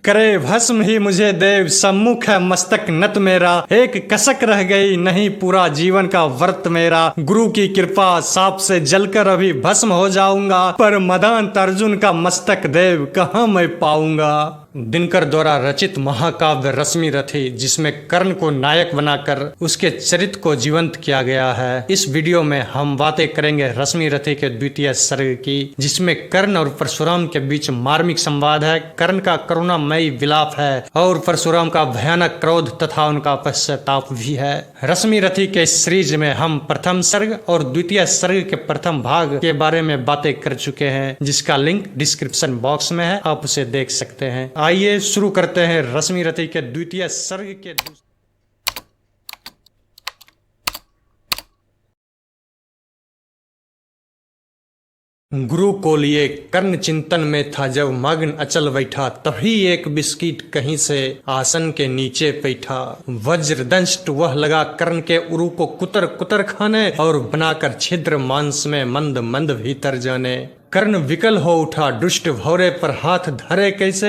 करे भस्म ही मुझे देव, सम्मुख है मस्तक नत मेरा। एक कसक रह गई, नहीं पूरा जीवन का व्रत मेरा। गुरु की कृपा साप से जलकर अभी भस्म हो जाऊंगा, पर मदांत अर्जुन का मस्तक देव कहाँ मैं पाऊंगा। दिनकर द्वारा रचित महाकाव्य रश्मि रथी, जिसमें कर्ण को नायक बनाकर उसके चरित्र को जीवंत किया गया है। इस वीडियो में हम बातें करेंगे रश्मि रथी के द्वितीय सर्ग की, जिसमें कर्ण और परशुराम के बीच मार्मिक संवाद है। कर्ण का करुणामयी विलाप है और परशुराम का भयानक क्रोध तथा उनका पश्चाताप भी है। रश्मि रथी के इस सीरीज में हम प्रथम सर्ग और द्वितीय सर्ग के प्रथम भाग के बारे में बातें कर चुके हैं, जिसका लिंक डिस्क्रिप्शन बॉक्स में है, आप उसे देख सकते हैं। आइए शुरू करते हैं रश्मि रथी के द्वितीय सर्ग के। गुरु को लिए कर्ण चिंतन में था, जब मग्न अचल बैठा, तभी एक बिस्किट कहीं से आसन के नीचे बैठा। वज्रदंष्ट वह लगा कर्ण के उरु को कुतर कुतर खाने, और बनाकर छिद्र मांस में मंद मंद भीतर जाने। कर्ण विकल हो उठा, दुष्ट भौरे पर हाथ धरे कैसे,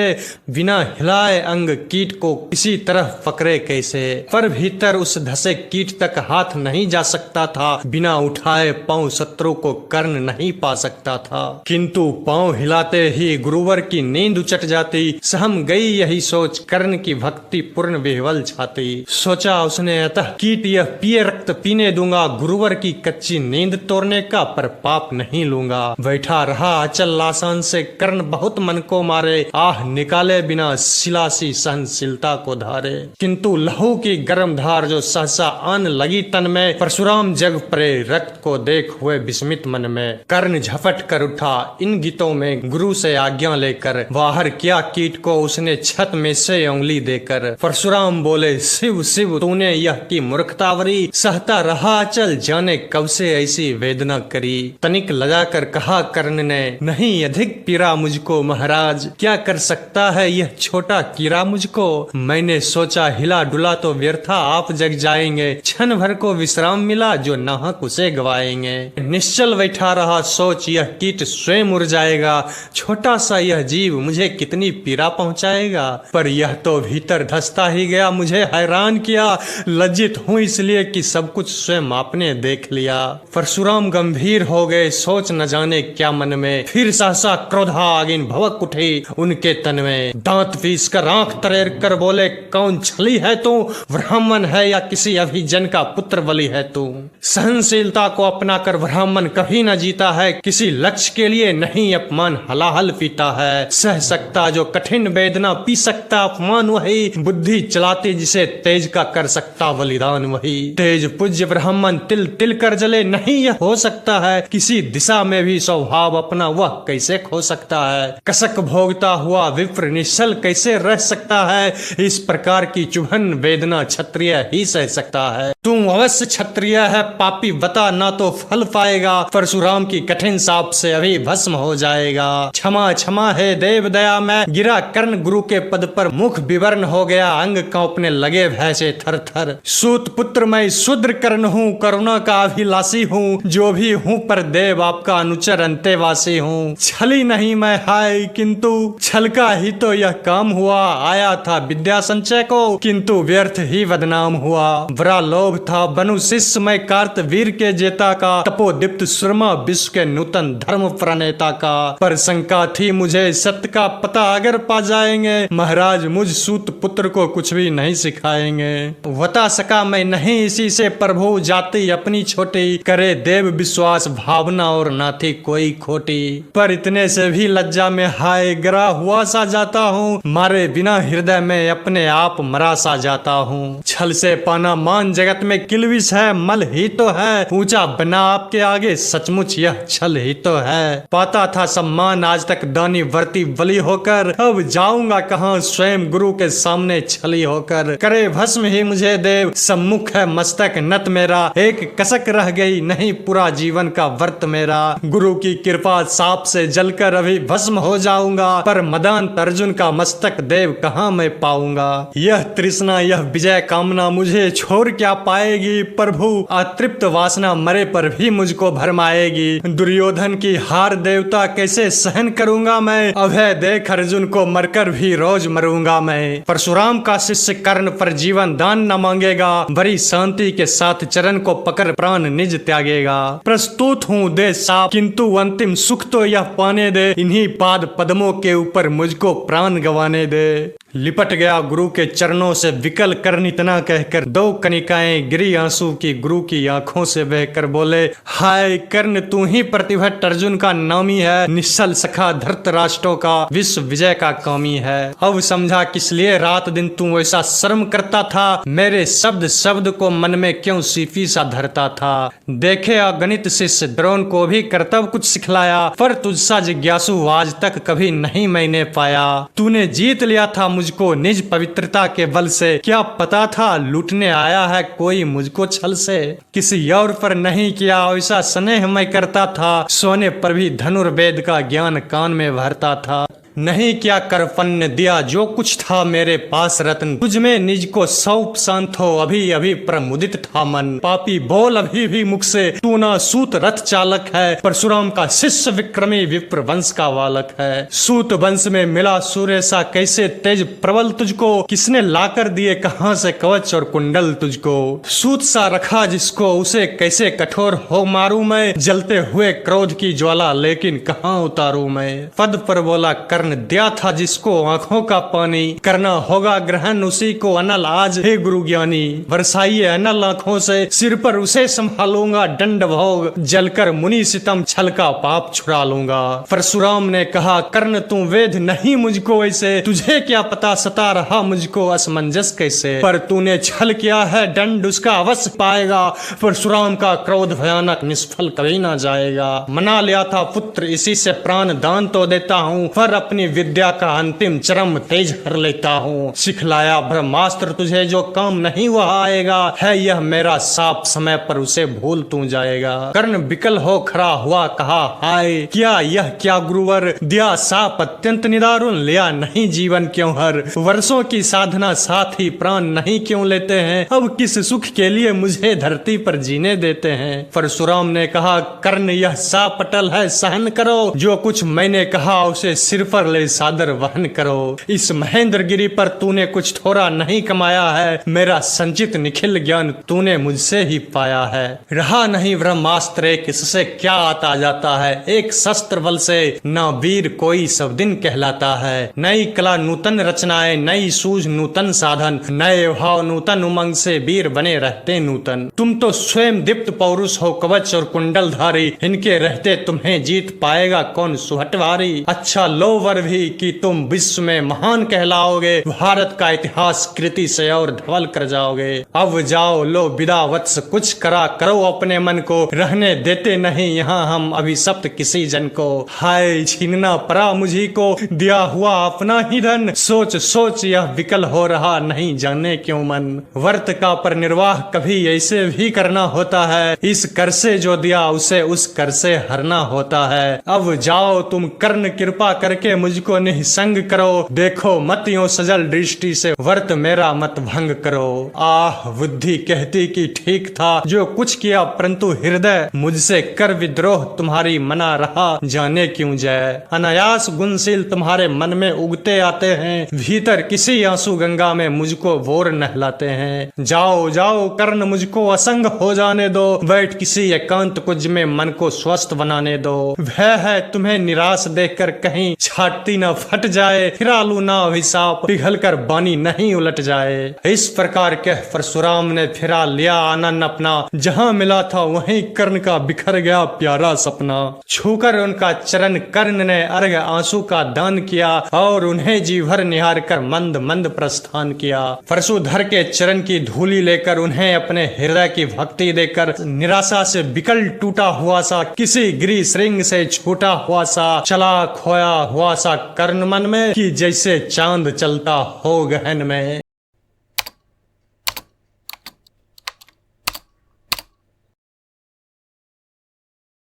बिना हिलाए अंग कीट को किसी तरह पकड़े कैसे। पर भीतर उस धसे कीट तक हाथ नहीं जा सकता था, बिना उठाए पांव शत्रु को कर्ण नहीं पा सकता था। किंतु पांव हिलाते ही गुरुवर की नींद उचट जाती। सहम गई यही सोच कर्ण की भक्ति पूर्ण विह्वल छाती। सोचा उसने, अतः कीट यह पिए रक्त पीने दूंगा, गुरुवर की कच्ची नींद तोड़ने का पर पाप नहीं लूंगा। बैठा रहा अचल लासान से कर्ण बहुत मन को मारे, आह निकाले बिना शिलासी सहनशीलता को धारे। किंतु लहू की गर्म धार जो सहसा आन लगी तन में, परशुराम जग परे रक्त को देख हुए विस्मित मन में। कर्ण झपट कर उठा इन गीतों में गुरु से आज्ञा लेकर, बाहर किया कीट को उसने छत में से उंगली देकर। परशुराम बोले, शिव शिव तूने यह की मूर्खतावरी, सहता रहा अचल जाने कब से ऐसी वेदना करी। तनिक लगा कर कहा कर्ण ने, नहीं अधिक पीरा मुझको महाराज, क्या कर सकता है यह छोटा कीड़ा मुझको। मैंने सोचा हिला डुला तो व्यर्था आप जग जाएंगे, क्षण भर को विश्राम मिला जो नाहक उसे गवाएंगे। निश्चल बैठा रहा सोच यह कीट स्वयं उड़ जाएगा, छोटा सा यह जीव मुझे कितनी पीड़ा पहुंचाएगा। पर यह तो भीतर धसता ही गया, मुझे हैरान किया। लज्जित हूँ इसलिए कि सब कुछ स्वयं आपने देख लिया। परशुराम गंभीर हो गए, सोच न जाने क्या मन में। फिर सहसा क्रोधा आगिन भवक उठी उनके तन में। दांत पीस कर आंख तरेर कर बोले, कौन छली है तू, ब्राह्मण है या किसी अभिजन का पुत्र बलि है तू। सहनशीलता को अपना कर ब्राह्मण कभी न जीता है, किसी लक्ष्य के लिए नहीं अपमान हलाहल पीता है। सह सकता जो कठिन वेदना, पी सकता अपमान वही, बुद्धि चलाती जिसे तेज का कर सकता बलिदान वही। तेज पूज्य ब्राह्मण तिल तिल कर जले, नहीं यह हो सकता है, किसी दिशा में भी स्वभाव अपना वह कैसे खो सकता है। कसक भोगता हुआ विप्र निश्चल कैसे रह सकता है, इस प्रकार की चुभन वेदना क्षत्रिय ही सह सकता है। तू अवश्य क्षत्रिय है पापी, बता ना तो फल पाएगा, परशुराम की कठिन साप से अभी भस्म हो जाएगा। क्षमा क्षमा है देव दया मैं, गिरा कर्ण गुरु के पद पर, मुख विवर्ण हो गया अंग कांपने लगे भय से थर थर। सूत पुत्र मैं शूद्र कर्ण हूँ, करुणा का अभिलाषी हूँ, जो भी हूँ पर देव आपका अनुचर अंतेवासी हूँ। छली नहीं मैं हाय, किंतु छल का ही तो यह काम हुआ। आया था विद्या संचय को, किंतु व्यर्थ ही बदनाम हुआ। बड़ा लोभ था बनु शिष्य मैं कार्तवीर के जेता का, तपोदीप्त सुरमा विश्व के नूतन धर्म प्रणेता का। पर शंका थी मुझे सत्य का पता अगर पा जाएंगे, महाराज मुझ सूत पुत्र को कुछ भी नहीं सिखाएंगे। बता सका मैं नहीं इसी से प्रभु, जाति अपनी छोटी, करे देव विश्वास भावना और ना थी कोई खोटी। पर इतने से भी लज्जा में हाय गिरा हुआ सा जाता हूँ, मारे बिना हृदय में अपने आप मरा सा जाता हूँ। छल से पाना मान जगत में किलविश है, मल ही तो है, ऊंचा बना आपके आगे सचमुच यह छल ही तो है। पाता था सम्मान आज तक दानी वर्ती बलि होकर, अब जाऊंगा कहाँ स्वयं गुरु के सामने छली होकर। करे भस्म ही मुझे देव, सम्मुख है मस्तक नत मेरा। एक कसक रह गई, नहीं पूरा जीवन का व्रत मेरा। गुरु की कृपा साप से जलकर अभी भस्म हो जाऊंगा, पर मदांत अर्जुन का मस्तक देव कहाँ मैं पाऊंगा। यह तृष्णा यह विजय कामना मुझे छोड़ क्या पाए पाएगी, प्रभु अतृप्त वासना मरे पर भी मुझको भरमाएगी। दुर्योधन की हार देवता कैसे सहन करूंगा मैं, अभय देख अर्जुन को मरकर भी रोज मरूंगा मैं। परशुराम का शिष्य कर्ण पर जीवन दान न मांगेगा, बड़ी शांति के साथ चरण को पकड़ प्राण निज त्यागेगा। प्रस्तुत हूँ दे साप, किंतु अंतिम सुख तो यह पाने दे, इन्हीं पाद पद्मों के ऊपर मुझको प्राण गंवाने दे। लिपट गया गुरु के चरणों से विकल कर्ण इतना कहकर, दो कनिकाएं गिरी आंसू की गुरु की आंखों से बहकर बोले, हाय कर्ण तू ही प्रतिभट अर्जुन का नामी है, निश्चल सखा धृतराष्ट्रों का विश्व विजय का कामी है। अब समझा किस लिए रात दिन तू ऐसा शर्म करता था, मेरे शब्द शब्द को मन में क्यों सीपी सा धरता था। देखे अगणित शिष्य द्रोण को भी कर्तव्य कुछ सिखलाया, पर तुझसा जिज्ञासु आज तक कभी नहीं मैंने पाया। तूने जीत लिया था मुझको निज पवित्रता के बल से, क्या पता था लूटने आया है कोई मुझको छल से। किसी और पर नहीं किया ऐसा स्नेह मैं करता था, सोने पर भी धनुर्वेद का ज्ञान कान में भरता था। नहीं क्या करपन्न दिया जो कुछ था मेरे पास रत्न, तुझ में निज को सौंप शांत हो अभी अभी प्रमुदित था मन। पापी बोल अभी भी मुख से, तू ना सूत रथ चालक है, परशुराम का शिष्य विक्रमी विप्र वंश का बालक है। सूत वंश में मिला सूर्य सा कैसे तेज प्रबल तुझको, किसने लाकर दिए कहां से कवच और कुंडल तुझको। सूत सा रखा जिसको उसे कैसे कठोर हो मारू मैं, जलते हुए क्रोध की ज्वाला लेकिन कहां उतारू मैं। पद पर बोला कर्ण दिया था जिसको आंखों का पानी, करना होगा ग्रहण उसी को अनल आज हे गुरु ज्ञानी। बरसाइए अनल आंखों से, सिर पर उसे संभालूंगा दंड भोग, जलकर मुनि सितम छल का पाप छुड़ा लूंगा। परशुराम ने कहा कर्ण तू वेद नहीं मुझको ऐसे, तुझे क्या पता सता रहा मुझको असमंजस कैसे। पर तूने छल किया है दंड उसका अवश्य पाएगा, परशुराम का क्रोध भयानक निष्फल कभी ना जाएगा। मना लिया था पुत्र इसी से प्राण दान तो देता हूँ, पर अपनी विद्या का अंतिम चरम तेज हर लेता हूँ। सिखलाया ब्रह्मास्त्र तुझे जो काम नहीं वह आएगा, है यह मेरा साप समय पर उसे भूल तू जाएगा। कर्ण विकल हो खड़ा हुआ कहा हाय क्या यह क्या गुरुवर, दिया साप अत्यंत निदारुण लिया नहीं जीवन क्यों हर। वर्षों की साधना साथ ही प्राण नहीं क्यों लेते हैं, अब किस सुख के लिए मुझे धरती पर जीने देते हैं। परशुराम ने कहा कर्ण यह साप अटल है सहन करो, जो कुछ मैंने कहा उसे सिर पर ले सादर वहन करो। इस महेंद्र गिरी पर तूने कुछ थोड़ा नहीं कमाया है, मेरा संचित निखिल ज्ञान तूने मुझसे ही पाया है। रहा नहीं ब्रह्मास्त्र एक इससे क्या आता जाता है, एक शस्त्र बल से ना वीर कोई सब दिन कहलाता है। नई कला नूतन रचनाएं, नई सूझ नूतन साधन, नए भाव नूतन उमंग से वीर बने रहते नूतन। तुम तो स्वयं दीप्त पौरुष हो कवच और कुंडल धारी, इनके रहते तुम्हें जीत पाएगा कौन सुहटवारी। अच्छा लो वर भी कि तुम विश्व में महान कहलाओगे, भारत का इतिहास कृति से और धवल कर जाओगे। अब जाओ लो विदा वत्स कुछ करा करो अपने मन को, रहने देते नहीं यहाँ हम अभिशप्त किसी जन को। हाय छीनना पड़ा मुझी को दिया हुआ अपना ही धन, सोच सोच यह विकल हो रहा नहीं जाने क्यों मन। वर्त का पर निर्वाह कभी ऐसे भी करना होता है, इस कर से जो दिया उसे उस कर से हरना होता है। अब जाओ तुम कर्ण कृपा करके मुझको निसंग करो, देखो मत यूं सजल दृष्टि से वर्त मेरा मत भंग करो। आह बुद्धि कहती कि ठीक था जो कुछ किया, परंतु हृदय मुझसे कर विद्रोह तुम्हारी मना रहा जाने क्यों जय। अनायास गुणशील तुम्हारे मन में उगते आते हैं, भीतर किसी आंसू गंगा में मुझको बोर नहलाते हैं। जाओ जाओ कर्ण मुझको असंग हो जाने दो, बैठ किसी एकांत कुंज में मन को स्वस्थ बनाने दो। भय है तुम्हें निराश देखकर कहीं छाती न फट जाए, फिरालू ना अभिशाप पिघल कर बानी नहीं उलट जाए। इस प्रकार के परशुराम ने फिरा लिया आनंद अपना, जहाँ मिला था वहीं कर्ण का बिखर गया प्यारा सपना। छूकर उनका चरण कर्ण ने अर्घ आंसू का दान किया, और उन्हें जी भर निहार कर मंद मंद प्रस्थान किया। परशुधर के चरण की धूली लेकर उन्हें अपने हृदय की भक्ति देकर, निराशा से बिकल टूटा हुआ सा किसी गिरी श्रृंग से छूटा हुआ सा, चला खोया हुआ सा कर्ण मन में कि जैसे चांद चलता हो गहन में।